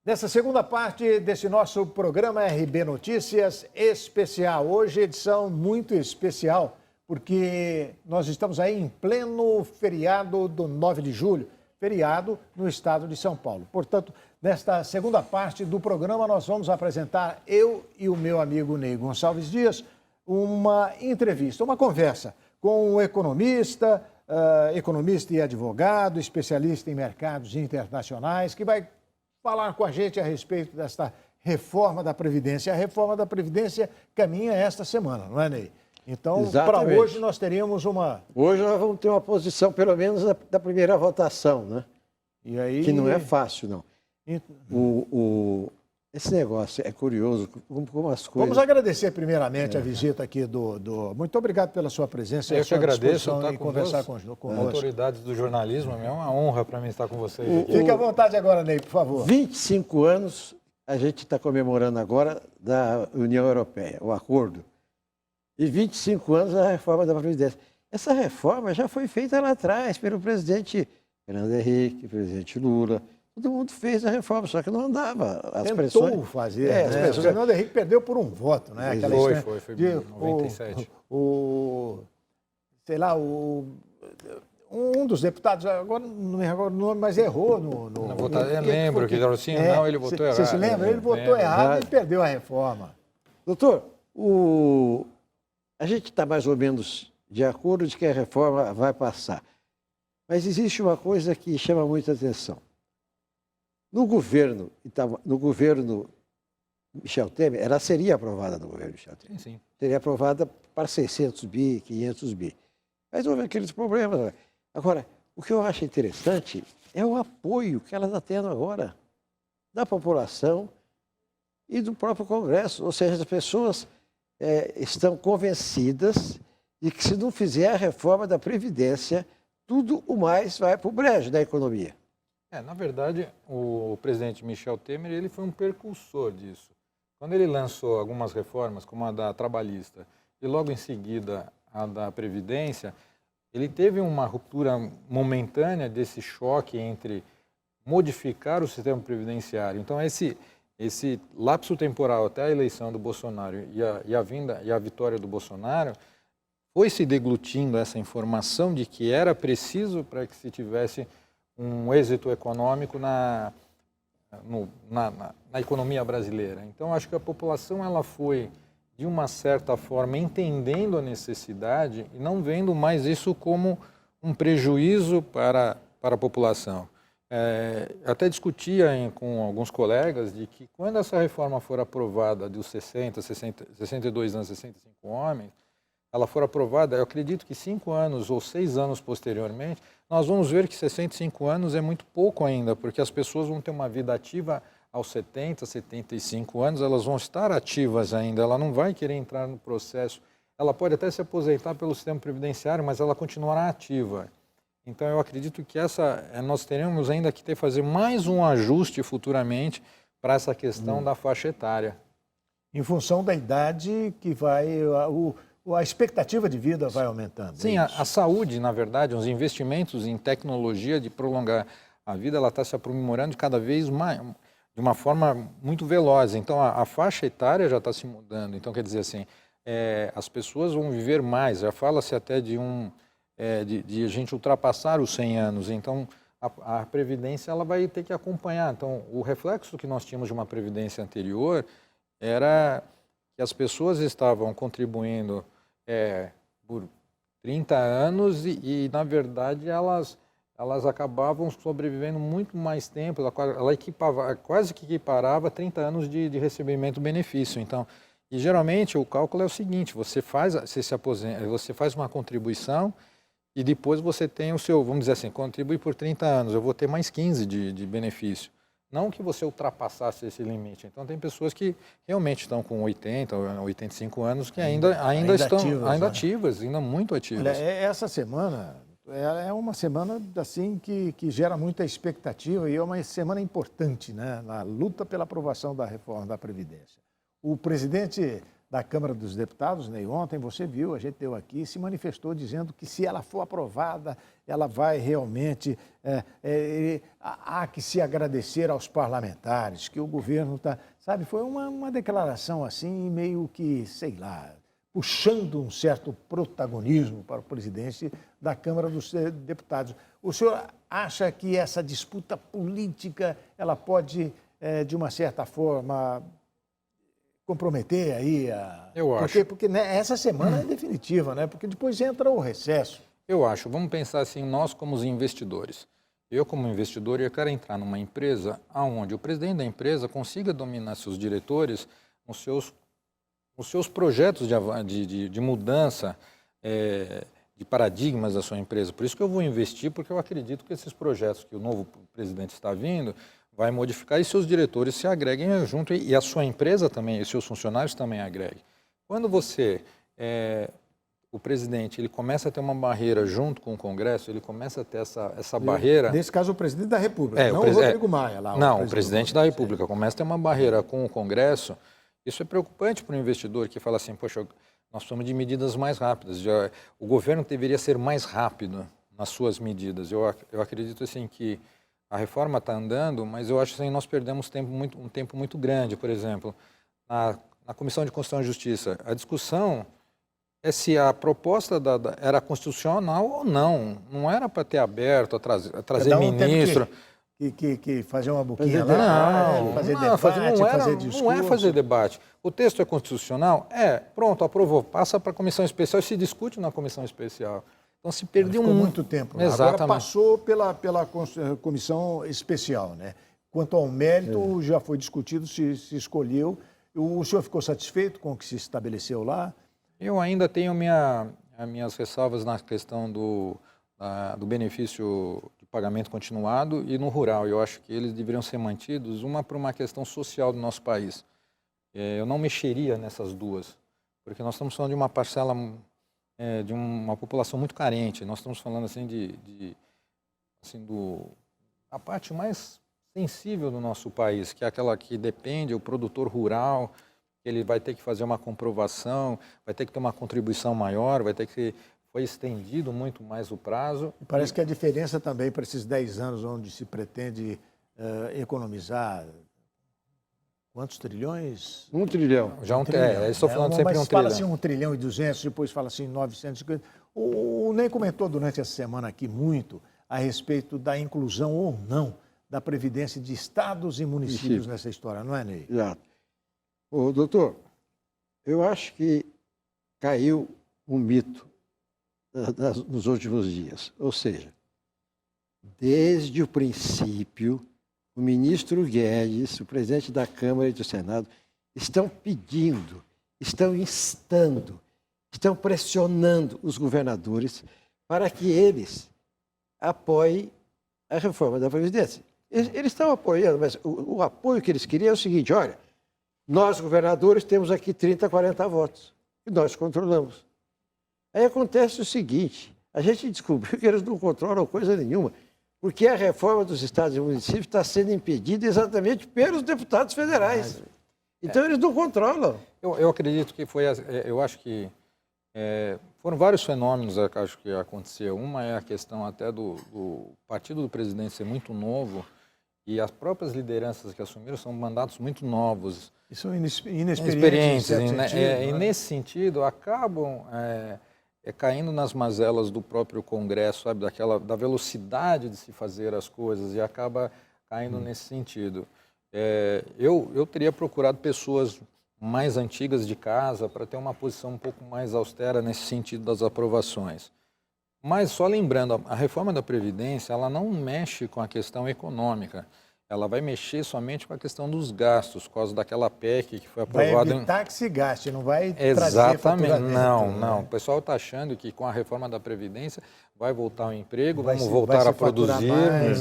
Nessa segunda parte desse nosso programa RB Notícias especial. Hoje, edição muito especial, porque nós estamos aí em pleno feriado do 9 de julho, feriado no estado de São Paulo. Portanto, nesta segunda parte do programa, nós vamos apresentar, eu e o meu amigo Ney Gonçalves Dias, uma entrevista, uma conversa com um economista, economista e advogado, especialista em mercados internacionais, que vai falar com a gente a respeito desta reforma da Previdência. A reforma da Previdência caminha esta semana, não é, Ney? Então, para hoje, nós teríamos uma... Hoje nós vamos ter uma posição, pelo menos, da primeira votação, né? E aí... Que não é fácil, não. Esse negócio é curioso, como as coisas... Vamos agradecer primeiramente a visita aqui do... Muito obrigado pela sua presença. Eu que agradeço estar e conversar conosco. Autoridades do jornalismo, é uma honra para mim estar com vocês. Fique à vontade agora, Ney, por favor. 25 anos a gente está comemorando agora da União Europeia, o acordo. E 25 anos a reforma da Previdência. Essa reforma já foi feita lá atrás pelo presidente Fernando Henrique, presidente Lula. Todo mundo fez a reforma, só que não andava. Tentou fazer, né? O Fernando Henrique perdeu por um voto, né? Foi em 97. Sei lá, um dos deputados, agora não me recordo o nome, mas errou eu lembro que assim, não, ele votou errado. Você se lembra? Ele votou errado e perdeu a reforma. Doutor, a gente está mais ou menos de acordo de que a reforma vai passar. Mas existe uma coisa que chama muita atenção. No governo Michel Temer, ela seria aprovada no governo Michel Temer. Sim. Seria aprovada para 600 bi, 500 bi. Mas houve aqueles problemas. Agora, o que eu acho interessante é o apoio que ela está tendo agora da população e do próprio Congresso. Ou seja, as pessoas estão convencidas de que se não fizer a reforma da Previdência, tudo o mais vai para o brejo da economia. Na verdade, o presidente Michel Temer ele foi um precursor disso. Quando ele lançou algumas reformas, como a da trabalhista e logo em seguida a da Previdência, ele teve uma ruptura momentânea desse choque entre modificar o sistema previdenciário. Então, esse lapso temporal até a eleição do Bolsonaro e a vitória do Bolsonaro foi se deglutindo essa informação de que era preciso para que se tivesse um êxito econômico na economia brasileira. Então, acho que a população ela foi, de uma certa forma, entendendo a necessidade e não vendo mais isso como um prejuízo para a população. Até discutia com alguns colegas de que quando essa reforma for aprovada dos 62 anos, 65 homens, ela for aprovada, eu acredito que 5 anos ou 6 anos posteriormente, nós vamos ver que 65 anos é muito pouco ainda, porque as pessoas vão ter uma vida ativa aos 70, 75 anos, elas vão estar ativas ainda, ela não vai querer entrar no processo, ela pode até se aposentar pelo sistema previdenciário, mas ela continuará ativa. Então, eu acredito que nós teremos ainda que fazer mais um ajuste futuramente para essa questão da faixa etária. Em função da idade que vai... A expectativa de vida vai aumentando. Sim, a saúde, na verdade, os investimentos em tecnologia de prolongar a vida, ela está se aprimorando cada vez mais, de uma forma muito veloz. Então, a faixa etária já está se mudando. Então, quer dizer assim, as pessoas vão viver mais. Já fala-se até de a gente ultrapassar os 100 anos. Então, a Previdência ela vai ter que acompanhar. Então, o reflexo que nós tínhamos de uma Previdência anterior era que as pessoas estavam contribuindo por 30 anos e, na verdade, elas acabavam sobrevivendo muito mais tempo, ela quase que equiparava 30 anos de recebimento benefício. Então, e geralmente o cálculo é o seguinte, você faz uma contribuição e depois você tem o seu, vamos dizer assim, contribui por 30 anos, eu vou ter mais 15 de benefício. Não que você ultrapassasse esse limite. Então, tem pessoas que realmente estão com 80 ou 85 anos que ainda estão ativas, ainda muito ativas. Olha, essa semana é uma semana assim, que gera muita expectativa e é uma semana importante, né, na luta pela aprovação da reforma da Previdência. O presidente da Câmara dos Deputados, né? E ontem você viu, a gente deu aqui, se manifestou dizendo que se ela for aprovada, ela vai realmente... há que se agradecer aos parlamentares, que o governo está... Sabe, foi uma declaração assim, meio que, sei lá, puxando um certo protagonismo para o presidente da Câmara dos Deputados. O senhor acha que essa disputa política, ela pode, de uma certa forma, comprometer aí a... Eu acho. Porque né, essa semana é definitiva, né? Porque depois entra o recesso. Eu acho. Vamos pensar assim, nós como os investidores. Eu, como investidor, eu quero entrar numa empresa onde o presidente da empresa consiga dominar seus diretores nos seus projetos de mudança de paradigmas da sua empresa. Por isso que eu vou investir, porque eu acredito que esses projetos que o novo presidente está vindo vai modificar e seus diretores se agreguem junto e a sua empresa também, e seus funcionários também agreguem. Quando o presidente ele começa a ter uma barreira junto com o Congresso, ele começa a ter essa barreira... Nesse caso, o presidente da República, não o Rodrigo Maia. Lá, não, o presidente da República começa a ter uma barreira com o Congresso. Isso é preocupante para o investidor que fala assim, poxa, nós precisamos de medidas mais rápidas. O governo deveria ser mais rápido nas suas medidas. Eu acredito assim que a reforma está andando, mas eu acho que assim, nós perdemos um tempo muito grande. Por exemplo, na Comissão de Constituição e Justiça, a discussão é se a proposta era constitucional ou não. Não era para ter aberto, a trazer ministro... Que fazer uma boquinha lá, fazer debate, fazer discurso. Não é fazer debate. O texto é constitucional? Pronto, aprovou. Passa para a comissão especial e se discute na comissão especial. Então se perdeu muito tempo. Né? Exatamente. Agora passou pela comissão especial. Né? Quanto ao mérito, já foi discutido, se escolheu. O senhor ficou satisfeito com o que se estabeleceu lá? Eu ainda tenho as minhas ressalvas na questão do benefício de pagamento continuado e no rural. Eu acho que eles deveriam ser mantidos, por uma questão social do nosso país. Eu não mexeria nessas duas, porque nós estamos falando de uma parcela, de uma população muito carente. Nós estamos falando assim a parte mais sensível do nosso país, que é aquela que depende, o produtor rural, ele vai ter que fazer uma comprovação, vai ter que ter uma contribuição maior, foi estendido muito mais o prazo. E parece que a diferença também para esses 10 anos onde se pretende economizar quantos trilhões? 1 trilhão. Já trilhão. Estou falando sempre mas 1 trilhão. Fala assim 1 trilhão e 200, depois fala assim 950. O Ney comentou durante essa semana aqui muito a respeito da inclusão ou não da previdência de estados e municípios nessa história, não é, Ney? Exato. Ô, doutor, eu acho que caiu um mito nos últimos dias. Ou seja, desde o princípio, o ministro Guedes, o presidente da Câmara e do Senado, estão pedindo, estão instando, estão pressionando os governadores para que eles apoiem a reforma da Previdência. Eles estão apoiando, mas o apoio que eles queriam é o seguinte, olha, nós, governadores, temos aqui 30, 40 votos, e nós controlamos. Aí acontece o seguinte, a gente descobriu que eles não controlam coisa nenhuma, porque a reforma dos estados e municípios está sendo impedida exatamente pelos deputados federais. Então eles não controlam. Eu acredito que eu acho que foram vários fenômenos acho que aconteceu. Uma é a questão até do partido do presidente ser muito novo e as próprias lideranças que assumiram são mandatos muito novos. E são inexperientes. E nesse sentido acabam caindo nas mazelas do próprio Congresso, sabe, da velocidade de se fazer as coisas e acaba caindo nesse sentido. Eu teria procurado pessoas mais antigas de casa para ter uma posição um pouco mais austera nesse sentido das aprovações. Mas só lembrando, a reforma da Previdência, ela não mexe com a questão econômica, ela vai mexer somente com a questão dos gastos, por causa daquela PEC que foi aprovada... Vai evitar que se gaste, não vai trazer faturamento. Não. O pessoal está achando que com a reforma da Previdência vai voltar o emprego, vamos voltar a produzir.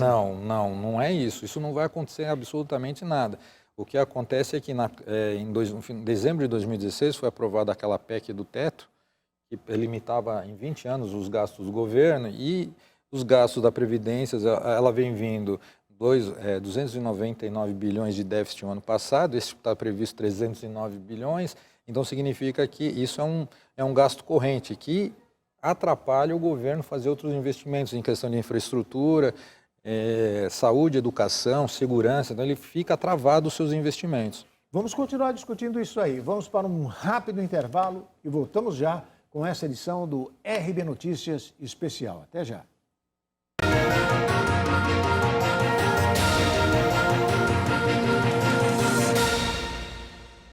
Não é isso. Isso não vai acontecer absolutamente nada. O que acontece é que em dezembro de 2016 foi aprovada aquela PEC do teto, que limitava em 20 anos os gastos do governo e os gastos da Previdência, ela vem vindo 299 bilhões de déficit no ano passado, esse está previsto 309 bilhões, Então significa que isso é um gasto corrente que atrapalha o governo fazer outros investimentos em questão de infraestrutura, saúde, educação, segurança. Então ele fica travado os seus investimentos. Vamos continuar discutindo isso aí. Vamos para um rápido intervalo e voltamos já com essa edição do RB Notícias Especial. Até já.